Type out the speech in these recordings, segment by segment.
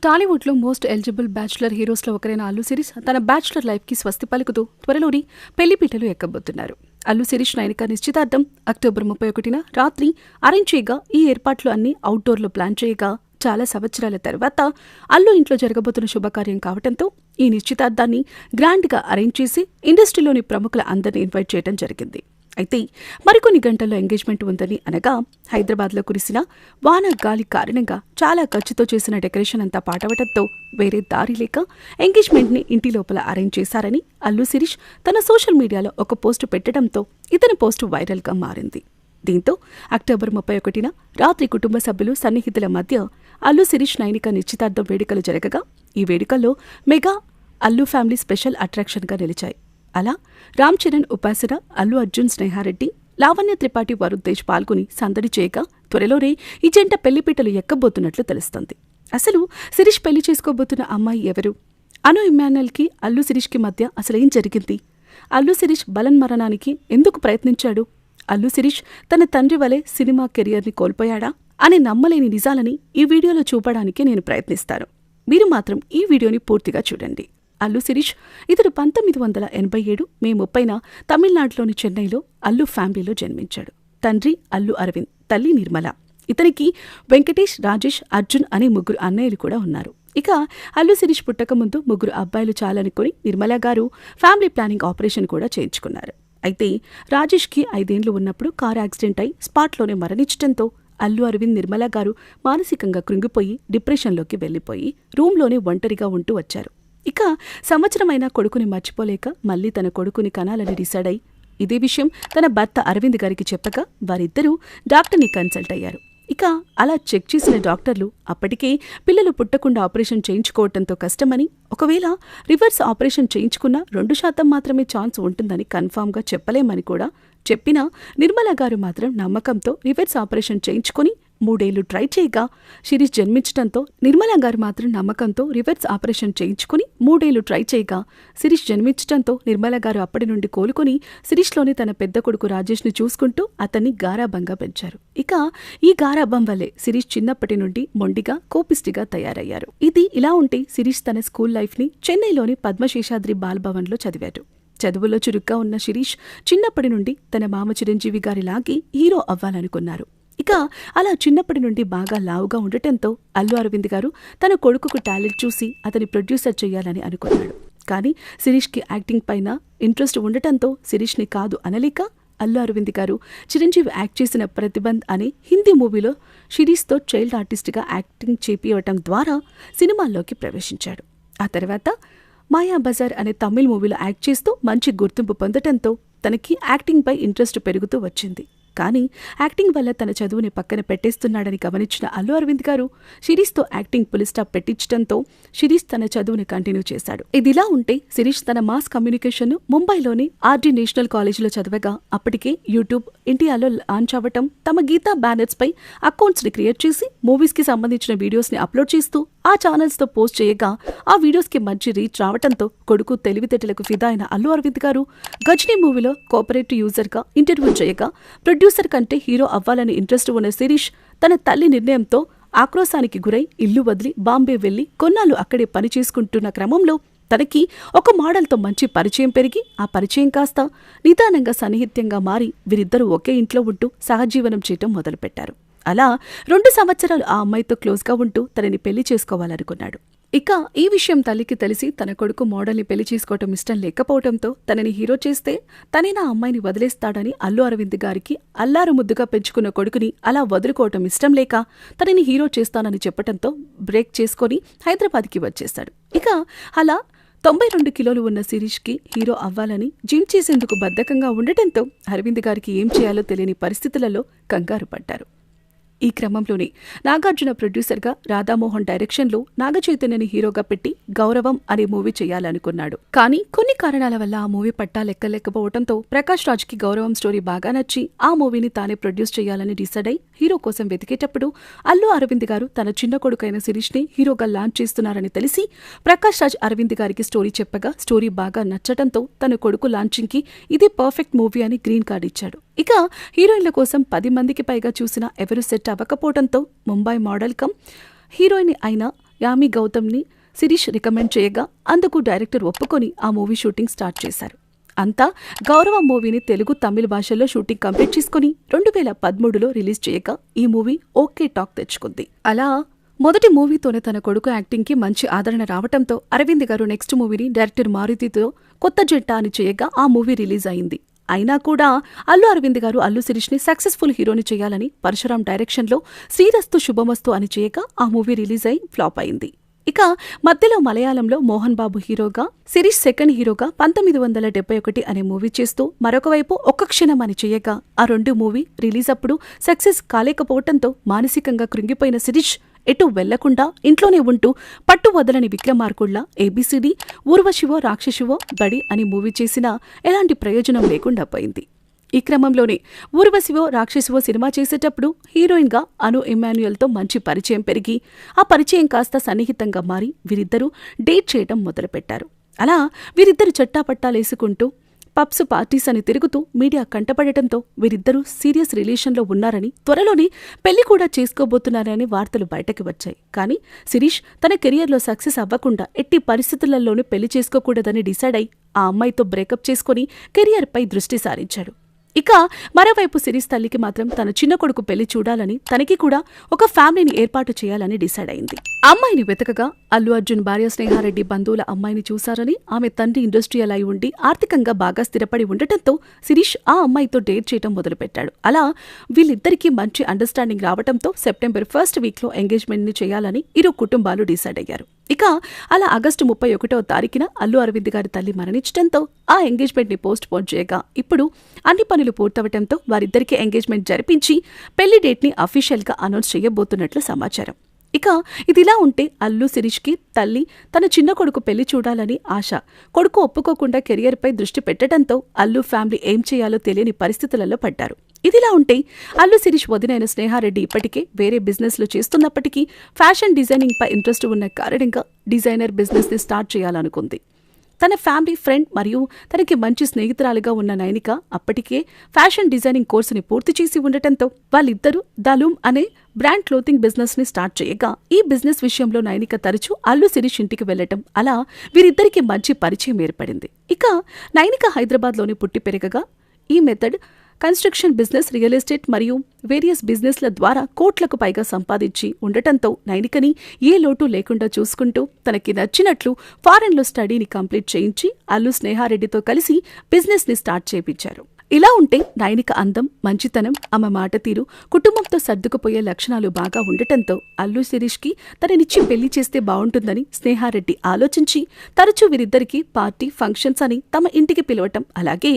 టాలీవుడ్లో most eligible bachelor హీరోస్లో ఒకరైన అల్లు శిరీష్ తన బ్యాచులర్ లైఫ్కి స్వస్తి పలుకుతూ త్వరలోని పెళ్లిపీటలు ఎక్కబోతున్నారు. అల్లు శిరీష్ నైనిక నిశ్చితార్థం అక్టోబర్ 31న రాత్రి అరేంజ్ చేయగా ఈ ఏర్పాట్లు అన్ని అవుట్డోర్లో ప్లాన్ చేయగా చాలా సంవత్సరాల తర్వాత అల్లు ఇంట్లో జరగబోతున్న శుభకార్యం కావడంతో ఈ నిశ్చితార్థాన్ని గ్రాండ్గా అరేంజ్ చేసి ఇండస్ట్రీలోని ప్రముఖుల అందరినీ ఇన్వైట్ చేయడం జరిగింది. అయితే మరికొన్ని గంటల్లో ఎంగేజ్మెంట్ ఉందని అనగా హైదరాబాద్లో కురిసిన వాన గాలి కారణంగా చాలా ఖర్చుతో చేసిన డెకరేషన్ అంతా పాటవడంతో వేరే దారి లేక ఎంగేజ్మెంట్ని ఇంటి లోపల అరేంజ్ చేశారని అల్లు శిరీష్ తన సోషల్ మీడియాలో ఒక పోస్టు పెట్టడంతో ఇతని పోస్టు వైరల్గా మారింది. దీంతో అక్టోబర్ 31న రాత్రి కుటుంబ సభ్యులు సన్నిహితుల మధ్య అల్లు శిరీష్ నైనిక నిశ్చితార్థం వేడుకలు జరగగా ఈ వేడుకల్లో మెగా అల్లు ఫ్యామిలీ స్పెషల్ అట్రాక్షన్గా నిలిచాయి. అలా రామ్ చరణ్, ఉపాసన, అల్లు అర్జున్, స్నేహారెడ్డి, లావణ్య త్రిపాఠి, వరుణ్ తేజ్ పాల్గొని సందడి చేయగా త్వరలోనే ఈ జంట పెళ్లిపీటలు ఎక్కబోతున్నట్లు తెలుస్తోంది. అసలు శిరీష్ పెళ్లి చేసుకోబోతున్న అమ్మాయి ఎవరు? అను ఇమ్మాన్యుయల్కి అల్లు శిరీష్కి మధ్య అసలేం జరిగింది? అల్లు శిరీష్ బలన్ మరణానికి ఎందుకు ప్రయత్నించాడు? అల్లు శిరీష్ తన తండ్రి వలె సినిమా కెరియర్ని కోల్పోయాడా అని నమ్మలేని నిజాలని ఈ వీడియోలో చూపడానికి నేను ప్రయత్నిస్తాను. మీరు మాత్రం ఈ వీడియోని పూర్తిగా చూడండి. అల్లు శిరీష్ ఇతడు 1987 మే 30న తమిళనాడులోని చెన్నైలో అల్లు ఫ్యామిలీలో జన్మించాడు. తండ్రి అల్లు అరవింద్, తల్లి నిర్మల. ఇతనికి వెంకటేష్, రాజేష్, అర్జున్ అనే ముగ్గురు అన్నయ్యలు కూడా ఉన్నారు. ఇక అల్లు శిరీష్ పుట్టకముందు ముగ్గురు అబ్బాయిలు చాలనుకుని నిర్మల గారు ఫ్యామిలీ ప్లానింగ్ ఆపరేషన్ కూడా చేయించుకున్నారు. అయితే రాజేష్కి 5 ఏళ్లు ఉన్నప్పుడు కారు యాక్సిడెంట్ అయి స్పాట్లోనే మరణించడంతో అల్లు అరవింద్, నిర్మల గారు మానసికంగా కృంగిపోయి డిప్రెషన్లోకి వెళ్లిపోయి రూమ్లోనే ఒంటరిగా ఉంటూ వచ్చారు. ఇక సంవత్సరమైనా కొడుకుని మర్చిపోలేక మళ్లీ తన కొడుకుని కనాలని డిసైడ్ అయి ఇదే విషయం తన భర్త అరవింద్ గారికి చెప్పగా వారిద్దరూ డాక్టర్ని కన్సల్ట్ అయ్యారు. ఇక అలా చెక్ చేసిన డాక్టర్లు అప్పటికే పిల్లలు పుట్టకుండా ఆపరేషన్ చేయించుకోవడంతో కష్టమని, ఒకవేళ రివర్స్ ఆపరేషన్ చేయించుకున్నా 2% మాత్రమే ఛాన్స్ ఉంటుందని కన్ఫామ్గా చెప్పలేమని కూడా చెప్పినా నిర్మల గారు మాత్రం నమ్మకంతో రివర్స్ ఆపరేషన్ చేయించుకుని 3 ఏళ్లు ట్రై చేయగా శిరీష్ జన్మించడంతో నిర్మల గారు మాత్రం నమ్మకంతో రివర్స్ ఆపరేషన్ చేయించుకుని 3 ఏళ్లు ట్రై చేయగా శిరీష్ జన్మించడంతో నిర్మల గారు అప్పటి నుండి కోలుకొని శిరీష్లోని తన పెద్ద కొడుకు రాజేష్ని చూసుకుంటూ అతన్ని గారాబంగా పెంచారు. ఇక ఈ గారాబం వల్లే శిరీష్ చిన్నప్పటి నుండి మొండిగా, కోపిష్టిగా తయారయ్యారు. ఇది ఇలా ఉంటే శిరీష్ తన స్కూల్ లైఫ్ని చెన్నైలోని పద్మశేషాద్రి బాలభవన్లో చదివారు. చదువులో చురుగ్గా ఉన్న శిరీష్ చిన్నప్పటి నుండి తన మామ చిరంజీవి గారిలాగే హీరో అవ్వాలనుకున్నారు. ఇక అలా చిన్నప్పటి నుండి బాగా లావుగా ఉండటంతో అల్లు అరవింద్ గారు తన కొడుకుకు టాలెంట్ చూసి అతని ప్రొడ్యూసర్ చేయాలని అనుకున్నాడు. కానీ శిరీష్కి యాక్టింగ్ పైన ఇంట్రెస్ట్ ఉండటంతో శిరీష్ని కాదు అనలేక అల్లు అరవింద్ గారు చిరంజీవి యాక్ట్ చేసిన ప్రతిబంధ్ అనే హిందీ మూవీలో శిరీష్తో చైల్డ్ ఆర్టిస్ట్గా యాక్టింగ్ చేపియటం ద్వారా సినిమాల్లోకి ప్రవేశించాడు. ఆ తర్వాత మాయాబజార్ అనే తమిళ్ మూవీలో యాక్ట్ చేస్తూ మంచి గుర్తింపు పొందటంతో తనకి యాక్టింగ్పై ఇంట్రెస్ట్ పెరుగుతూ వచ్చింది. కానీ యాక్టింగ్ వల్ల తన చదువుని పక్కన పెట్టేస్తున్నాడని గమనించిన అల్లు అరవింద్ గారు శిరీష్తో యాక్టింగ్ పులి స్టాప్ పెట్టించడంతో శిరీష్ తన చదువుని కంటిన్యూ చేశాడు. ఇదిలా ఉంటే శిరీష్ తన మాస్ కమ్యూనికేషన్ ముంబైలోని ఆర్డి నేషనల్ కాలేజీలో చదవగా అప్పటికే యూట్యూబ్ ఇండియాలో లాంచ్ అవ్వటం, తమ గీతా బ్యానర్స్ పై అకౌంట్స్ ని క్రియేట్ చేసి మూవీస్ కి సంబంధించిన వీడియోస్ ని అప్లోడ్ చేస్తూ ఆ ఛానల్స్ తో పోస్ట్ చేయగా ఆ వీడియోస్ కి మంచి రీచ్ రావడంతో కొడుకు తెలివితేటలకు ఫిదా అయిన అల్లు అరవింద్ గారు గజనీ మూవీలో కోఆపరేటివ్ యూజర్ గా ఇంటర్వ్యూ చేయగా ప్రొడ్యూసర్ కంటే హీరో అవ్వాలని ఇంట్రెస్ట్ ఉన్న శిరీష్ తన తల్లి నిర్ణయంతో ఆక్రోశానికి గురై ఇల్లు వదిలి బాంబే వెళ్లి కొన్నాళ్ళు అక్కడే పని చేసుకుంటున్న క్రమంలో తనకి ఒక మోడల్తో మంచి పరిచయం పెరిగి ఆ పరిచయం కాస్త నిదానంగా సన్నిహిత్యంగా మారి వీరిద్దరూ ఒకే ఇంట్లో ఉంటూ సహజీవనం చేయటం మొదలుపెట్టారు. అలా 2 సంవత్సరాలు ఆ అమ్మాయితో క్లోజ్గా ఉంటూ తనని పెళ్లి చేసుకోవాలనుకున్నాడు. ఇక ఈ విషయం తల్లికి తెలిసి తన కొడుకు మోడల్ని పెళ్లి చేసుకోవటం ఇష్టం లేకపోవడంతో తనని హీరో చేస్తే తనేనా అమ్మాయిని వదిలేస్తాడని అల్లు అరవింద్ గారికి అల్లారు ముద్దుగా పెంచుకున్న కొడుకుని అలా వదులుకోవటం ఇష్టం లేక తనని హీరో చేస్తానని చెప్పడంతో బ్రేక్ చేసుకుని హైదరాబాద్కి వచ్చేశాడు. ఇక అలా 92 కిలోలు ఉన్న శిరీష్కి హీరో అవ్వాలని జిమ్ చేసేందుకు బద్ధకంగా ఉండటంతో అరవింద్ గారికి ఏం చేయాలో తెలియని పరిస్థితులలో కంగారు పడ్డారు. ఈ క్రమంలోనే నాగార్జున ప్రొడ్యూసర్గా రాధామోహన్ డైరెక్షన్లో నాగచైతన్యని హీరోగా పెట్టి గౌరవం అనే మూవీ చేయాలనుకున్నాడు. కానీ కొన్ని కారణాల వల్ల ఆ మూవీ పట్టాలెక్కలేకపోవడంతో ప్రకాష్ రాజ్కి గౌరవం స్టోరీ బాగా నచ్చి ఆ మూవీని తానే ప్రొడ్యూస్ చేయాలని డిసైడ్ అయి హీరో కోసం వెతికేటప్పుడు అల్లు అరవింద్ గారు తన చిన్న కొడుకైన శిరీష్ని హీరోగా లాంచ్ చేస్తున్నారని తెలిసి ప్రకాష్ రాజ్ అరవింద్ గారికి స్టోరీ చెప్పగా స్టోరీ బాగా నచ్చటంతో తన కొడుకు లాంచింగ్కి ఇది పర్ఫెక్ట్ మూవీ అని గ్రీన్ కార్డ్ ఇచ్చాడు. ఇక హీరోయిన్ల కోసం 10 మందికి పైగా చూసినా ఎవరూ సెట్ అవ్వకపోవడంతో ముంబై మోడల్ కమ్ హీరోయిన్ అయిన యామి గౌతమ్ని శిరీష్ రికమెండ్ చేయగా అందుకు డైరెక్టర్ ఒప్పుకొని ఆ మూవీ షూటింగ్ స్టార్ట్ చేశారు. అంతా గౌరవం మూవీని తెలుగు, తమిళ భాషల్లో షూటింగ్ కంప్లీట్ చేసుకుని 2013లో రిలీజ్ చేయగా ఈ మూవీ ఓకే టాక్ తెచ్చుకుంది. అలా మొదటి మూవీతోనే తన కొడుకు యాక్టింగ్కి మంచి ఆదరణ రావడంతో అరవింద్ గారు నెక్స్ట్ మూవీని డైరెక్టర్ మారుతితో కొత్త జంట అని చేయగా ఆ మూవీ రిలీజ్ అయింది. అయినా కూడా అల్లు అరవింద్ గారు అల్లు శిరీష్ని సక్సెస్ఫుల్ హీరోని చేయాలని పరశురాం డైరెక్షన్లో శ్రీరస్తు శుభమస్తు అని చేయగా ఆ మూవీ రిలీజ్ అయి ఫ్లాప్ అయింది. ఇక మధ్యలో మలయాళంలో మోహన్ బాబు హీరోగా, శిరీష్ సెకండ్ హీరోగా 1971 అనే మూవీ చేస్తూ మరొక వైపు ఒక్క క్షణం అని చేయగా ఆ రెండు మూవీ రిలీజ్ అప్పుడు సక్సెస్ కాలేకపోవడంతో మానసికంగా కృంగిపోయిన శిరీష్ ఎటు వెళ్లకుండా ఇంట్లోనే ఉంటూ పట్టు వదలని విక్రమార్కుళ్ల ఏబీసీడీ, ఊర్వశివో రాక్షసివో బడి అని మూవీ చేసినా ఎలాంటి ప్రయోజనం లేకుండా పోయింది. ఈ క్రమంలోనే ఊర్వశివో రాక్షసివో సినిమా చేసేటప్పుడు హీరోయిన్గా అను ఇమాన్యుయల్తో మంచి పరిచయం పెరిగి ఆ పరిచయం కాస్త సన్నిహితంగా మారి వీరిద్దరూ డేట్ చేయడం మొదలుపెట్టారు. అలా వీరిద్దరు చట్టాపట్టాలేసుకుంటూ పబ్స్, పార్టీస్ అని తిరుగుతూ మీడియా కంటపడటంతో వీరిద్దరూ సీరియస్ రిలేషన్లో ఉన్నారని, త్వరలోనే పెళ్లి కూడా చేసుకోబోతున్నారని వార్తలు బయటకు వచ్చాయి. కానీ శిరీష్ తన కెరియర్లో సక్సెస్ అవ్వకుండా ఎట్టి పరిస్థితులలోనూ పెళ్లి చేసుకోకూడదని డిసైడ్ అయి ఆ అమ్మాయితో బ్రేకప్ చేసుకుని కెరియర్పై దృష్టి సారించాడు. ఇక మరోవైపు శిరీష్ తల్లికి మాత్రం తన చిన్న కొడుకు పెళ్లి చూడాలని, తనకి కూడా ఒక ఫ్యామిలీని ఏర్పాటు చేయాలని డిసైడ్ అయింది. అమ్మాయిని వెతకగా అల్లు అర్జున్ భార్య స్నేహారెడ్డి బంధువుల అమ్మాయిని చూశారని, ఆమె తండ్రి ఇండస్ట్రియల్ అయి ఉండి ఆర్థికంగా బాగా స్థిరపడి ఉండటంతో శిరీష్ ఆ అమ్మాయితో డేట్ చేయడం మొదలుపెట్టాడు. అలా వీళ్ళిద్దరికీ మంచి అండర్స్టాండింగ్ రావడంతో సెప్టెంబర్ 1st వీక్లో ఎంగేజ్మెంట్ని చేయాలని ఇరు కుటుంబాలు డిసైడ్ అయ్యారు. ఇక అలా ఆగస్టు 31వ తారీఖున అల్లు అరవింద్ గారి తల్లి మరణించడంతో ఆ ఎంగేజ్మెంట్ని పోస్ట్ పోన్ చేయగా ఇప్పుడు అన్ని పనులు పూర్తవటంతో వారిద్దరికీ ఎంగేజ్మెంట్ జరిపించి పెళ్లి డేట్ని అఫీషియల్గా అనౌన్స్ చేయబోతున్నట్లు సమాచారం. ఇక ఇదిలా ఉంటే అల్లు శిరీష్కి తల్లి తన చిన్న కొడుకు పెళ్లి చూడాలని ఆశ. కొడుకు ఒప్పుకోకుండా కెరియర్పై దృష్టి పెట్టడంతో అల్లు ఫ్యామిలీ ఏం చేయాలో తెలియని పరిస్థితులలో పడ్డారు. ఇదిలా ఉంటే అల్లు శిరీష్ వదినైన స్నేహారెడ్డి ఇప్పటికే వేరే బిజినెస్లు చేస్తున్నప్పటికీ ఫ్యాషన్ డిజైనింగ్పై ఇంట్రెస్ట్ ఉన్న కారణంగా డిజైనర్ బిజినెస్ని స్టార్ట్ చేయాలనుకుంది. తన ఫ్యామిలీ ఫ్రెండ్ మరియు తనకి మంచి స్నేహితురాలుగా ఉన్న నైనిక అప్పటికే ఫ్యాషన్ డిజైనింగ్ కోర్సుని పూర్తి చేసి ఉండటంతో వాళ్ళిద్దరూ దలూమ్ అనే బ్రాండ్ క్లోతింగ్ బిజినెస్ ని స్టార్ట్ చేయగా ఈ బిజినెస్ విషయంలో నైనిక తరచూ అల్లు శిరీష్ ఇంటికి వెళ్లటం, అలా వీరిద్దరికి మంచి పరిచయం ఏర్పడింది. ఇక నైనిక హైదరాబాద్లోని పుట్టి పెరగగా ఈ method construction business, real estate మరియు వేరియస్ బిజినెస్ల ద్వారా కోట్లకు పైగా సంపాదించి ఉండటంతో నైనికని ఏ లోటు లేకుండా చూసుకుంటూ తనకి నచ్చినట్లు ఫారెన్లో స్టడీని కంప్లీట్ చేయించి అల్లు స్నేహారెడ్డితో కలిసి బిజినెస్ని స్టార్ట్ చేయించారు. ఇలా ఉంటే నైనిక అందం, మంచితనం, ఆమె మాట తీరు, కుటుంబంతో సర్దుకుపోయే లక్షణాలు బాగా ఉండటంతో అల్లు శిరీష్కి తననిచ్చి పెళ్లి చేస్తే బావుంటుందని స్నేహారెడ్డి ఆలోచించి తరచూ వీరిద్దరికీ పార్టీ, ఫంక్షన్స్ అని తమ ఇంటికి పిలవటం, అలాగే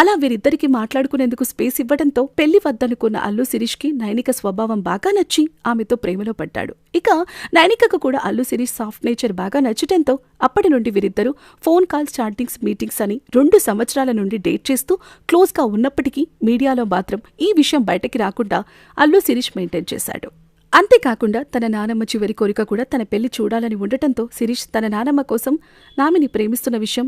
అలా వీరిద్దరికీ మాట్లాడుకునేందుకు స్పేస్ ఇవ్వడంతో పెళ్లి వద్దనుకున్న అల్లు శిరీష్కి నైనిక స్వభావం బాగా నచ్చి ఆమెతో ప్రేమలో పడ్డాడు. ఇక నైనికకు కూడా అల్లు శిరీష్ సాఫ్ట్ నేచర్ బాగా నచ్చటంతో అప్పటి నుండి వీరిద్దరూ ఫోన్ కాల్స్, చాటింగ్స్, మీటింగ్స్ అని 2 సంవత్సరాల నుండి డేట్ చేస్తూ క్లోజ్గా ఉన్నప్పటికీ మీడియాలో మాత్రం ఈ విషయం బయటకి రాకుండా అల్లు శిరీష్ మెయింటైన్ చేశాడు. అంతేకాకుండా తన నానమ్మ చివరి కోరిక కూడా తన పెళ్లి చూడాలని ఉండటంతో శిరీష్ తన నానమ్మ కోసం నామిని ప్రేమిస్తున్న విషయం